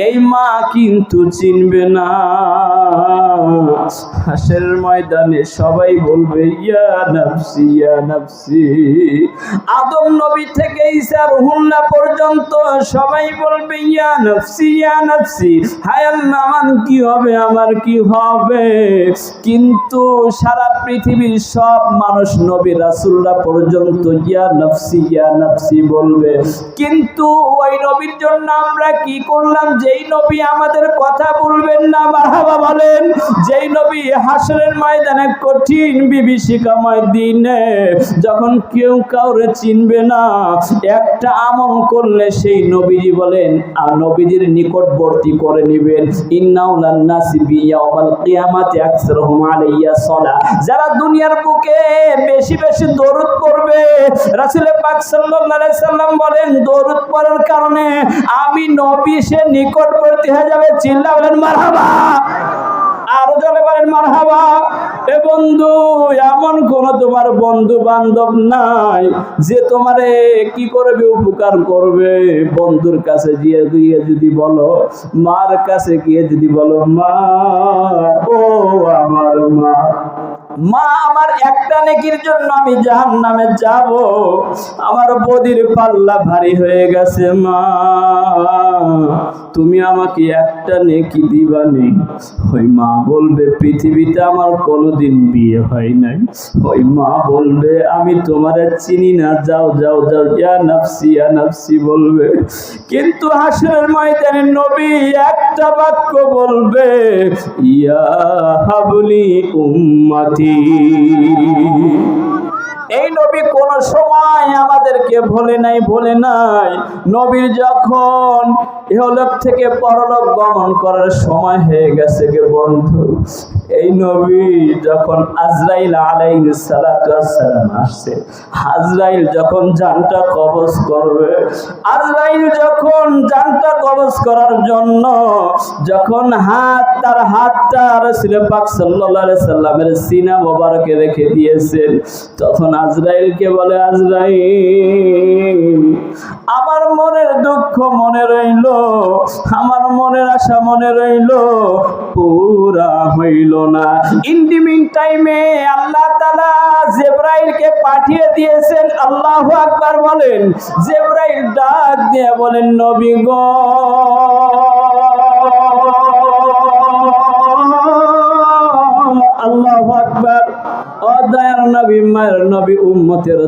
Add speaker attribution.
Speaker 1: এই মা কিন্তু চিনবে না। হাসরের ময়দানে সবাই বলবে ইয়া নাফসি ইয়া নাফসি। আদম নবী থেকে ঈসা রুহুল্লাহ পর্যন্ত সবাই বলবে ইয়া নাফসি ইয়া নাফসি। হায় আল্লাহ, আমার কি হবে, আমার কি হবে? কিন্তু সারা পৃথিবীর সব মানুষ নবী রাসূলরা পর্যন্ত ইয়া নাফসি বলবে। কিন্তু ওই নবীর জন্য আমরা কি করলাম? যেই নবী আমাদের কথা বলবেন না, মারহাবা বলেন। যেই নবী হাসরের ময়দানে কঠিন বিভীষিকাময় দিনে যখন কেউ কাউরে চিনবে না, একটা আমল করলে সেই নবীজি বলেন আর নবীজির নিকটবর্তী করে নেবেন। ইন্নাউলান নাসি বিয়াউমাল কিয়ামাতি আকসারুহুম আলাইয়া সালাহ। যারা দুনিয়ার বুকে বেশি বেশি দরুদ পড়বে, রাসূল পাক সাল্লাল্লাহু আলাইহি সাল্লাম বলেন দরুদ পড়ার কারণে আমি নবী সে নিকটবর্তী হয়ে যাবে। চিল্লা বলেন মারহাবা, আরো জোরে বলেন মারহাবা। এ বন্ধু, এমন কোন তোমার বন্ধু বান্ধব নাই যে তোমারে কি করবে, উপকার করবে? বন্ধুর কাছে গিয়ে যদি বলো, মার কাছে গিয়ে যদি বলো মা, ও আমার মা, মা আমার একটা নেকির জন্য আমি জাহান্নামে যাব, আমার বদির পাল্লা ভারী হয়ে গেছে, মা তুমি আমাকে একটা নেকি দিবানি? ওই মা বলবে পৃথিবীতে আমার কোনোদিন বিয়ে হয় নাই। ওই মা বলবে আমি তোমারে চিনি না, যাও যাও যাও, ইয়া নাফসি বলবে। কিন্তু হাসরের ময়দানে নবী একটা বাক্য বলবে, ইয়া হাবলি উম্মতি। এই নবী কোন সময় আমাদেরকে ভোলে নাই। নবীর যখন ইহলোক থেকে পরলোক গমন করার সময় হয়ে গেছে গে বন্ধু, এই নবী যখন আজরাইল আলাইহিস সালাতু ওয়াস সালাম আসছে, আজরাইল যখন জানটা কবজ করবে, আজরাইল যখন জানটা কবজ করার জন্য যখন তার হাতটা রাসূল পাক সাল্লাল্লাহু আলাইহি সাল্লামের সিনা মোবারকে রেখে দিয়েছেন, তখন আজরাইলকে বলে, আজরাইল আমার মনের দুঃখ মনে রইল, আমার মনের আশা মনে রইল, পুরা হইল না। ইন দি মিন টাইমে আল্লাহ তাআলা জিবরাইলকে পাঠিয়ে দিয়েছেন। আল্লাহু আকবার বলেন। জিবরাইল ডাক দিয়ে বলেন, নবী গো, আল্লাহু আকবার। ও দয়ার নবী, মায়ের নবী, উম্মতের